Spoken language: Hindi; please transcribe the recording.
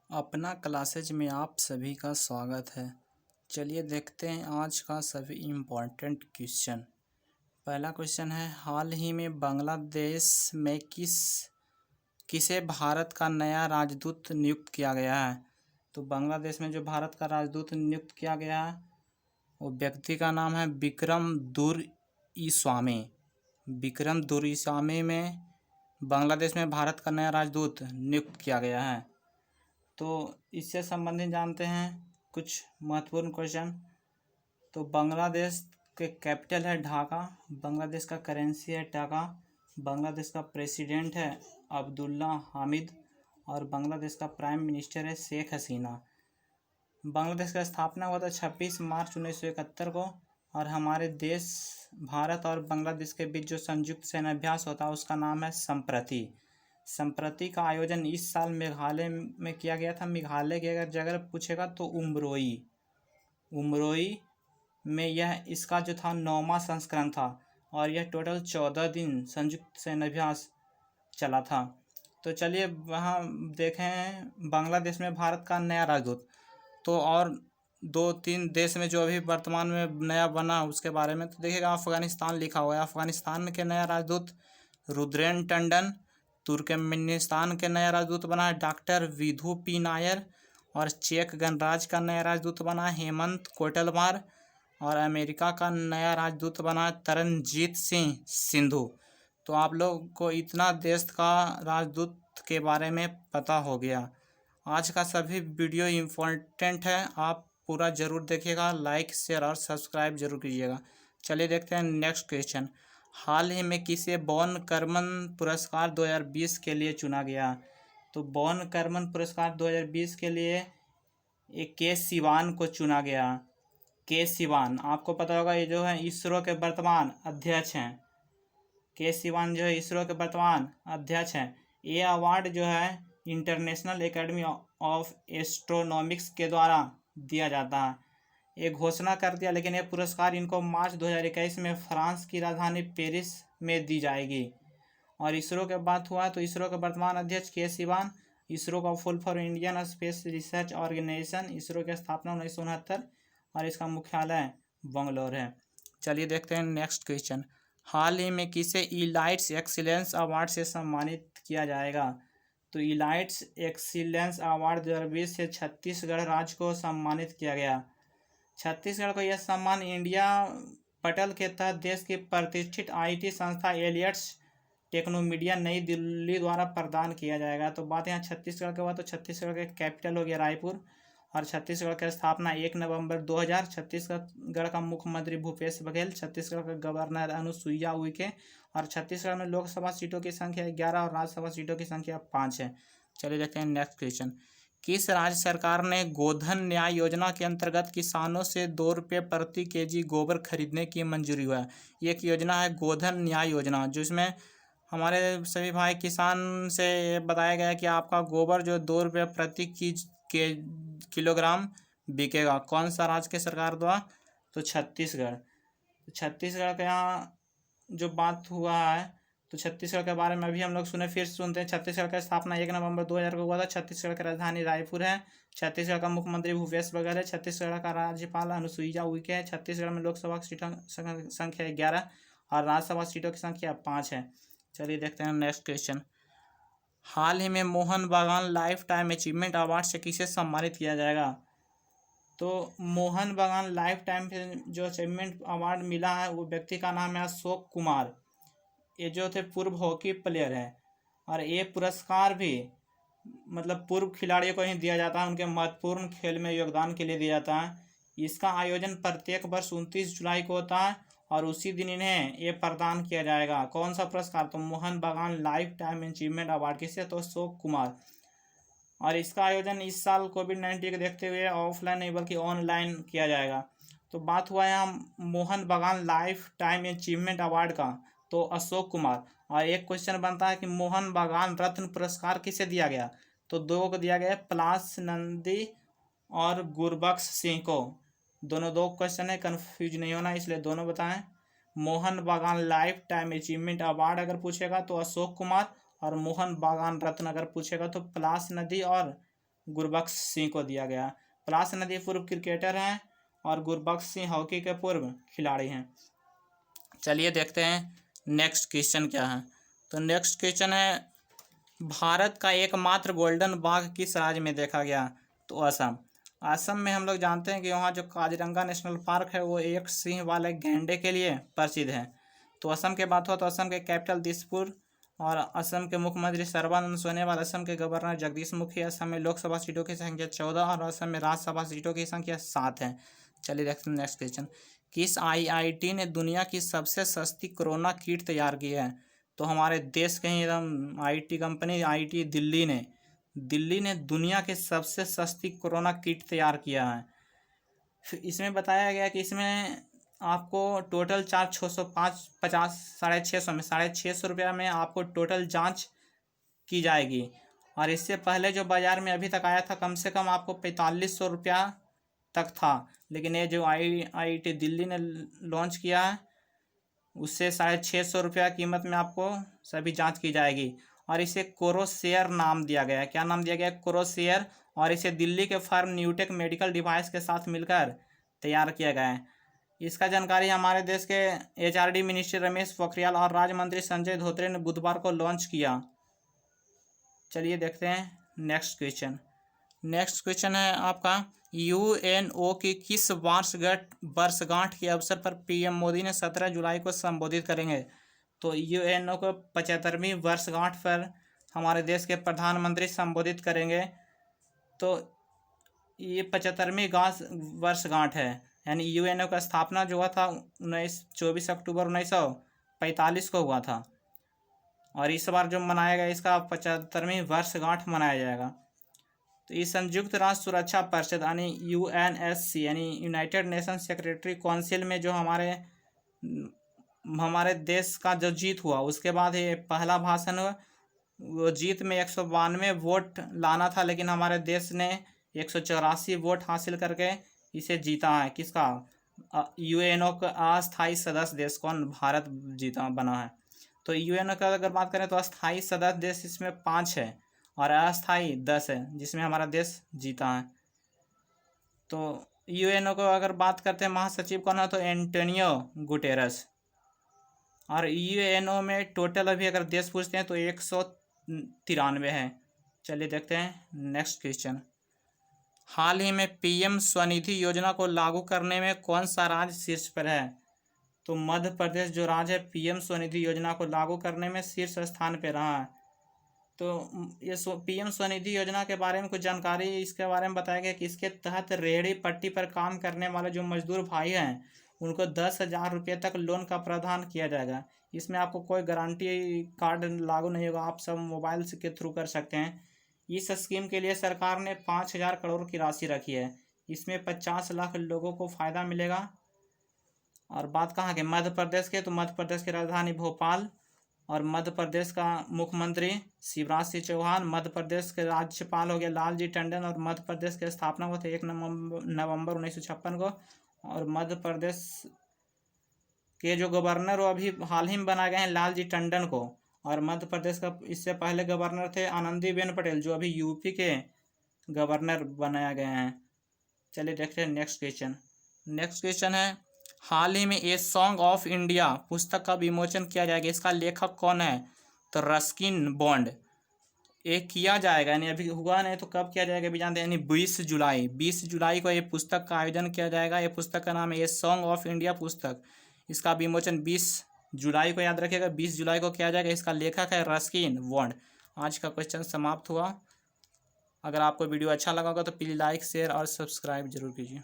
अपना क्लासेज में आप सभी का स्वागत है। चलिए देखते हैं आज का सभी इम्पोर्टेंट क्वेश्चन। पहला क्वेश्चन है, हाल ही में बांग्लादेश में किसे भारत का नया राजदूत नियुक्त किया गया है? तो बांग्लादेश में जो भारत का राजदूत नियुक्त किया गया है वो व्यक्ति का नाम है विक्रम दुरईस्वामी। विक्रम दुरईस्वामी में बांग्लादेश में भारत का नया राजदूत नियुक्त किया गया है। तो इससे संबंधित जानते हैं कुछ महत्वपूर्ण क्वेश्चन। तो बांग्लादेश के कैपिटल है ढाका, बांग्लादेश का करेंसी है टाका, बांग्लादेश का प्रेसिडेंट है अब्दुल्ला हामिद और बांग्लादेश का प्राइम मिनिस्टर है शेख हसीना। बांग्लादेश का स्थापना हुआ था 26 मार्च 1971 को और हमारे देश भारत और बांग्लादेश के बीच जो संयुक्त सैन्याभ्यास होता है उसका नाम है संप्रति का आयोजन इस साल मेघालय में किया गया था। मेघालय की अगर जगह पूछेगा तो उमरोई में यह इसका जो था 9वां संस्करण था और यह टोटल 14 दिन संयुक्त सैन्याभ्यास चला था। तो चलिए वहाँ देखें बांग्लादेश में भारत का नया राजदूत। तो और 2-3 देश में जो अभी वर्तमान में नया बना उसके बारे में तो देखिएगा, अफगानिस्तान लिखा हुआ है। अफगानिस्तान के नया राजदूत रुद्रेन टंडन। तुर्कमेनिस्तान के नया राजदूत बना है डॉक्टर विधु पी नायर और चेक गणराज्य का नया राजदूत बना है हेमंत कोटलवार और अमेरिका का नया राजदूत बना है तरनजीत सिंह सिंधु। तो आप लोग को इतना देश का राजदूत के बारे में पता हो गया। आज का सभी वीडियो इम्पोर्टेंट है, आप पूरा ज़रूर देखिएगा, लाइक शेयर और सब्सक्राइब जरूर कीजिएगा। चलिए देखते हैं नेक्स्ट क्वेश्चन। हाल ही में किसे बॉन करमन पुरस्कार 2020 के लिए चुना गया? तो बॉन करमन पुरस्कार 2020 के लिए के सिवान को चुना गया। के सिवान आपको पता होगा, ये जो है इसरो के वर्तमान अध्यक्ष हैं। के सिवान जो है इसरो के वर्तमान अध्यक्ष हैं। ये अवार्ड जो है इंटरनेशनल एकेडमी ऑफ एस्ट्रोनॉमिक्स के द्वारा दिया जाता है। ये घोषणा कर दिया, लेकिन ये पुरस्कार इनको मार्च 2021 में फ्रांस की राजधानी पेरिस में दी जाएगी। और इसरो के बात हुआ तो इसरो के वर्तमान अध्यक्ष के सिवान। इसरो का full form Indian space research organisation. ISRO की स्थापना 1969 और इसका मुख्यालय बंगलौर है। चलिए देखते हैं नेक्स्ट क्वेश्चन। हाल ही में किसे इलाइट्स एक्सीलेंस अवार्ड से सम्मानित किया जाएगा? तो इलाइट्स एक्सीलेंस अवार्ड 2020 से छत्तीसगढ़ राज्य को सम्मानित किया गया। छत्तीसगढ़ को यह सम्मान इंडिया पटल के तहत देश की प्रतिष्ठित आईटी संस्था एलियट्स टेक्नोमीडिया नई दिल्ली द्वारा प्रदान किया जाएगा। तो बात यहाँ छत्तीसगढ़ के हुआ तो छत्तीसगढ़ का कैपिटल हो गया रायपुर और छत्तीसगढ़ की स्थापना 1 नवंबर 2000। छत्तीसगढ़ का मुख्यमंत्री भूपेश बघेल, छत्तीसगढ़ का गवर्नर अनुसुईया उइके और छत्तीसगढ़ में लोकसभा सीटों की संख्या 11 और राज्यसभा सीटों की संख्या 5 है। चलिए देखते हैं नेक्स्ट क्वेश्चन। किस राज्य सरकार ने गोधन न्याय योजना के अंतर्गत किसानों से 2 रुपये प्रति केजी गोबर खरीदने की मंजूरी हुआ है? ये एक योजना है गोधन न्याय योजना, जिसमें हमारे सभी भाई किसान से बताया गया है कि आपका गोबर जो 2 रुपये प्रति किलोग्राम बिकेगा। कौन सा राज्य के सरकार द्वारा? तो छत्तीसगढ़ के यहाँ जो बात हुआ है तो छत्तीसगढ़ के बारे में अभी हम लोग फिर सुनते हैं। छत्तीसगढ़ का स्थापना 1 नवंबर 2000 को हुआ था। छत्तीसगढ़ की राजधानी रायपुर है। छत्तीसगढ़ का मुख्यमंत्री भूपेश बघेल है। छत्तीसगढ़ का राज्यपाल अनुसुईया उइके है। छत्तीसगढ़ में लोकसभा सीटों की संख्या 11 और राज्यसभा सीटों की संख्या 5 है। चलिए देखते हैं नेक्स्ट क्वेश्चन। हाल ही में मोहन बागान लाइफ टाइम अचीवमेंट अवार्ड से किसे सम्मानित किया जाएगा? तो मोहन बागान लाइफ टाइम जो अचीवमेंट अवार्ड मिला है वो व्यक्ति का नाम है अशोक कुमार। ये जो थे पूर्व हॉकी प्लेयर हैं और ये पुरस्कार भी मतलब पूर्व खिलाड़ियों को ही दिया जाता है, उनके महत्वपूर्ण खेल में योगदान के लिए दिया जाता है। इसका आयोजन प्रत्येक वर्ष 29 जुलाई को होता है और उसी दिन इन्हें ये प्रदान किया जाएगा। कौन सा पुरस्कार? तो मोहन बागान लाइफ टाइम अचीवमेंट अवार्ड। किसे? तो अशोक कुमार। और इसका आयोजन इस साल कोविड-19 को देखते हुए ऑफलाइन नहीं बल्कि ऑनलाइन किया जाएगा। तो बात हुआ यहाँ मोहन बागान लाइफ टाइम अचीवमेंट अवार्ड का, तो अशोक कुमार। और एक क्वेश्चन बनता है कि मोहन बागान रत्न पुरस्कार किसे दिया गया? तो 2 को दिया गया, पलाश नंदी और गुरबख्श सिंह को। दोनों 2 क्वेश्चन है, कन्फ्यूज नहीं होना इसलिए दोनों बताएं। मोहन बागान लाइफ टाइम अचीवमेंट अवार्ड अगर पूछेगा तो अशोक कुमार और मोहन बागान रत्न अगर पूछेगा तो पलाश नदी और गुरबख्श सिंह को दिया गया। पलाश नदी पूर्व क्रिकेटर हैं और गुरबख्श सिंह हॉकी के पूर्व खिलाड़ी हैं। चलिए देखते हैं नेक्स्ट क्वेश्चन क्या है। तो नेक्स्ट क्वेश्चन है, भारत का एकमात्र गोल्डन बाघ किस राज्य में देखा गया? तो असम। असम में हम लोग जानते हैं कि वहाँ जो काजीरंगा नेशनल पार्क है वो एक सिंह वाले गैंडे के लिए प्रसिद्ध है। तो असम के बात हो तो असम के कैपिटल दिसपुर, और असम के मुख्यमंत्री सर्बानंद सोनोवाल, असम के गवर्नर जगदीश मुखी। असम में लोकसभा सीटों की संख्या 14 और असम में राज्यसभा सीटों की संख्या 7 है। चलिए देखते हैं नेक्स्ट क्वेश्चन। किस IIT ने दुनिया की सबसे सस्ती कोरोना किट तैयार की है? तो हमारे देश के ही एकदम IT कंपनी IIT दिल्ली ने दुनिया के सबसे सस्ती कोरोना किट तैयार किया है। फिर इसमें बताया गया कि इसमें आपको टोटल चार्ज 650 रुपया में आपको टोटल जांच की जाएगी। और इससे पहले जो बाज़ार में अभी तक आया था कम से कम आपको 4500 रुपया तक था, लेकिन ये जो IIT दिल्ली ने लॉन्च किया है उससे 650 रुपया कीमत में आपको सभी जांच की जाएगी। और इसे कोरोशेयर नाम दिया गया है। क्या नाम दिया गया है? कोरोशेयर। और इसे दिल्ली के फर्म न्यूटेक मेडिकल डिवाइस के साथ मिलकर तैयार किया गया है। इसका जानकारी हमारे देश के HRD मिनिस्टर रमेश पोखरियाल और राज्य मंत्री संजय धोत्रे ने बुधवार को लॉन्च किया। चलिए देखते हैं नेक्स्ट क्वेश्चन। नेक्स्ट क्वेश्चन है आपका, UNO की किस वर्षगांठ के अवसर पर PM मोदी ने 17 जुलाई को संबोधित करेंगे? तो UNO को 75वीं वर्षगांठ पर हमारे देश के प्रधानमंत्री संबोधित करेंगे। तो ये 75वीं वर्षगांठ है, यानी UNO का स्थापना जो हुआ था 24 अक्टूबर 1945 को हुआ था। और इस बार जो मनाया गया इसका 75वीं वर्षगांठ मनाया जाएगा। तो ये संयुक्त राष्ट्र सुरक्षा परिषद यानी UNSC यानी यूनाइटेड नेशन सेक्रेटरी काउंसिल में जो हमारे देश का जो जीत हुआ उसके बाद ये पहला भाषण हुआ। वो जीत में 192 वोट लाना था, लेकिन हमारे देश ने 184 वोट हासिल करके इसे जीता है। किसका? UNO का अस्थायी सदस्य देश कौन? भारत जीता बना है। तो UNO का अगर बात करें तो अस्थायी सदस्य देश इसमें 5 है और अस्थायी 10 है, जिसमें हमारा देश जीता है। तो UNO को अगर बात करते हैं महासचिव कौन है तो एंटोनियो गुटेरस। और UNO में टोटल अभी अगर देश पूछते हैं तो 193 है। चलिए देखते हैं नेक्स्ट क्वेश्चन। हाल ही में PM स्वनिधि योजना को लागू करने में कौन सा राज्य शीर्ष पर है? तो मध्य प्रदेश जो राज्य है PM स्वनिधि योजना को लागू करने में शीर्ष स्थान पर रहा है। तो ये PM स्वनिधि योजना के बारे में कुछ जानकारी इसके बारे में बताया गया कि इसके तहत रेहड़ी पट्टी पर काम करने वाले जो मजदूर भाई हैं उनको 10,000 रुपये तक लोन का प्रावधान किया जाएगा। इसमें आपको कोई गारंटी कार्ड लागू नहीं होगा, आप सब मोबाइल के थ्रू कर सकते हैं। इस स्कीम के लिए सरकार ने 5,000 करोड़ की राशि रखी है। इसमें 50 लाख लोगों को फ़ायदा मिलेगा। और बात कहाँ के? मध्य प्रदेश के। तो मध्य प्रदेश की राजधानी भोपाल और मध्य प्रदेश का मुख्यमंत्री शिवराज सिंह चौहान, मध्य प्रदेश के राज्यपाल हो गए लालजी टंडन, और मध्य प्रदेश के स्थापना हुआ था 1 नवंबर 1956 को। और मध्य प्रदेश के जो गवर्नर वो अभी हाल ही में बनाए गए हैं लालजी टंडन को। और मध्य प्रदेश का इससे पहले गवर्नर थे आनंदीबेन पटेल जो अभी UP के गवर्नर बनाया गए हैं। चलिए देखते हैं नेक्स्ट क्वेश्चन। नेक्स्ट क्वेश्चन है, हाल ही में ए सॉन्ग ऑफ इंडिया पुस्तक का विमोचन किया जाएगा। इसका लेखक कौन है? तो रस्किन बॉन्ड। ये किया जाएगा, यानी अभी हुआ नहीं तो कब किया जाएगा अभी जानते हैं, यानी 20 जुलाई को ये पुस्तक का आयोजन किया जाएगा। ये पुस्तक का नाम है ए सॉन्ग ऑफ इंडिया पुस्तक। इसका विमोचन 20 जुलाई को, याद रखिएगा 20 जुलाई को किया जाएगा। इसका लेखक है रस्किन बॉन्ड। आज का क्वेश्चन समाप्त हुआ। अगर आपको वीडियो अच्छा लगा होगा तो प्लीज़ लाइक शेयर और सब्सक्राइब जरूर कीजिए।